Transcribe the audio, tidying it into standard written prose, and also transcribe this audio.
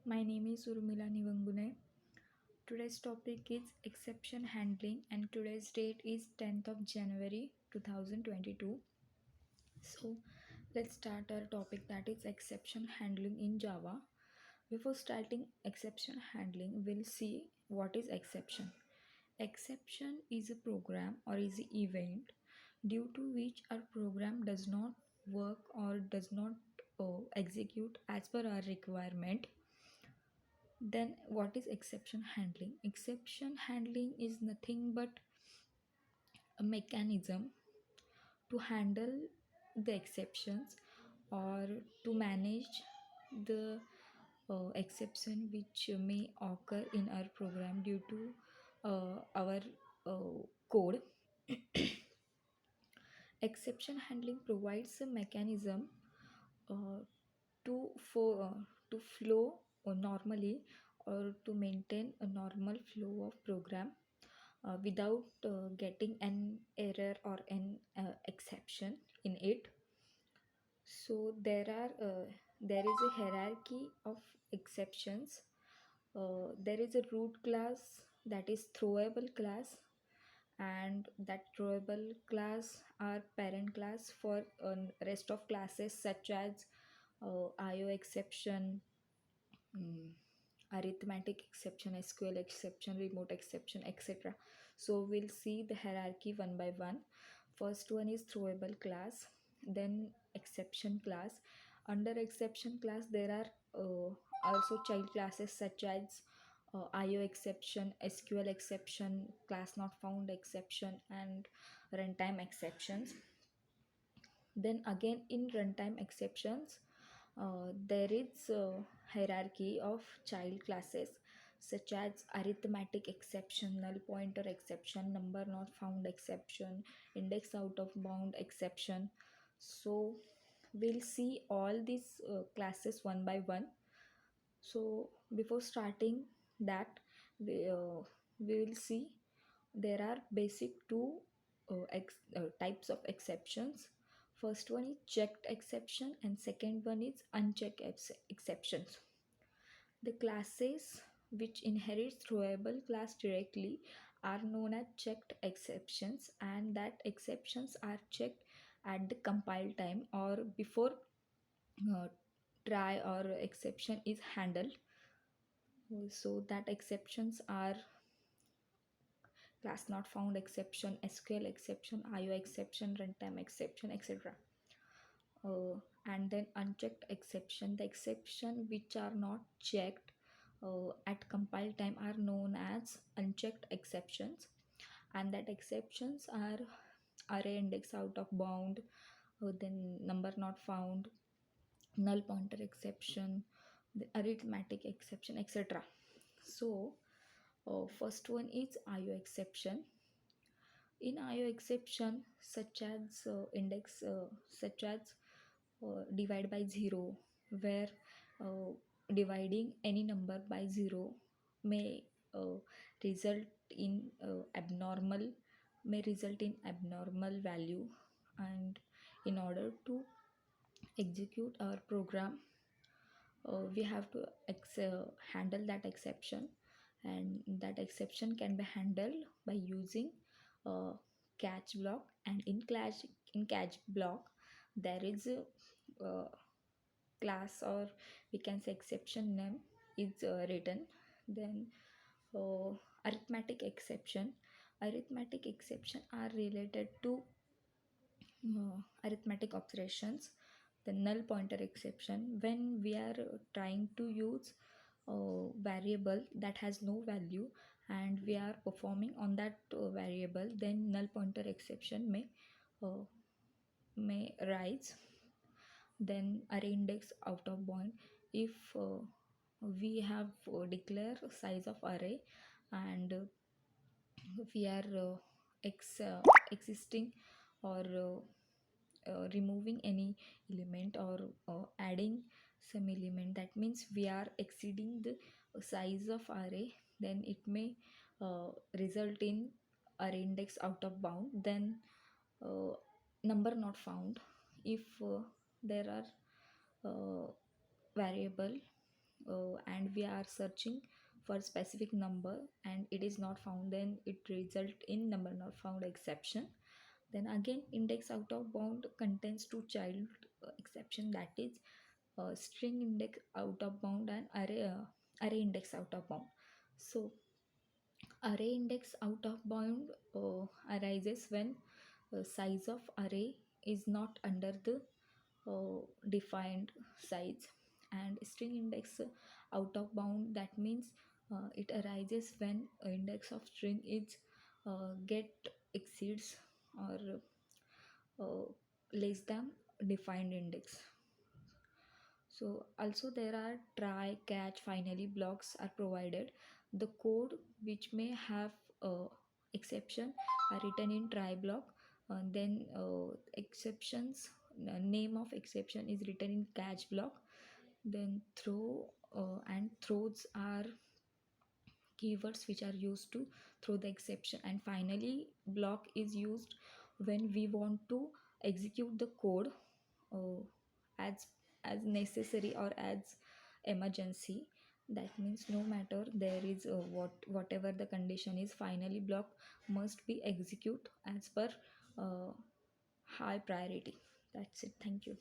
My name is Urmila Nivangune. Today's topic is exception handling, and today's date is 10th of January 2022. So, let's start our topic, that is exception handling in Java. Before starting exception handling, we'll see what is exception. Exception is a program or is an event due to which our program does not work or does not execute as per our requirement. Then, what is exception handling? Exception handling is nothing but a mechanism to handle the exceptions or to manage the exception which may occur in our program due to our code. Exception handling provides a mechanism uh, to flow normally, or to maintain a normal flow of program without getting an error or an exception in it. So there is a hierarchy of exceptions. There is a root class, that is throwable class, and that throwable class are parent class for rest of classes such as IO exception, mm, arithmetic exception, SQL exception, remote exception, etc. So we'll see the hierarchy one by one. First one is throwable class, then exception class. Under exception class, there are also child classes such as IO exception, SQL exception, class not found exception, and runtime exceptions. Then again, in runtime exceptions, there is a hierarchy of child classes such as arithmetic exception, null pointer exception, number not found exception, index out of bound exception. So we'll see all these classes one by one. So before starting that, we will see there are basic two types of exceptions. First one is checked exception, and second one is unchecked exceptions. The classes which inherit throwable class directly are known as checked exceptions, and that exceptions are checked at the compile time or before uh, try or exception is handled. So that exceptions are class not found exception, SQL exception, IO exception, runtime exception, etc. And then unchecked exception, the exception which are not checked at compile time are known as unchecked exceptions, and that exceptions are array index out of bound, then number not found, null pointer exception, the arithmetic exception, etc. So first one is IO exception. In IO exception, such as index, such as divide by 0, where uh, dividing any number by 0 may result in abnormal value, and in order to execute our program, we have to handle that exception, and that exception can be handled by using catch block. And in catch block, there is a class, or we can say exception name is written. Then uh, arithmetic exception arithmetic exception are related to arithmetic operations. The null pointer exception, when we are trying to use a variable that has no value and we are performing on that variable, then null pointer exception may rise. Then array index out of bound, if we have declare size of array, and we are existing or removing any element, or adding some element, that means we are exceeding the size of array, then it may result in array index out of bound. Then uh, number not found, if there are variable and we are searching for specific number and it is not found, then it result in number not found exception. Then again, index out of bound contains two child exception, that is string index out of bound and array index out of bound. So array index out of bound arises when size of array is not under the defined size, and string index out of bound, that means it arises when index of string is get exceeds or uh, less than defined index. So also there are try, catch, finally blocks are provided. The code which may have exception are written in try block. Then exceptions, name of exception is written in catch block. Then throw and throws are keywords which are used to throw the exception. And finally block is used when we want to execute the code uh, as necessary or as emergency. That means no matter there is whatever the condition is, finally block must be execute as per uh, high priority. That's it. Thank you.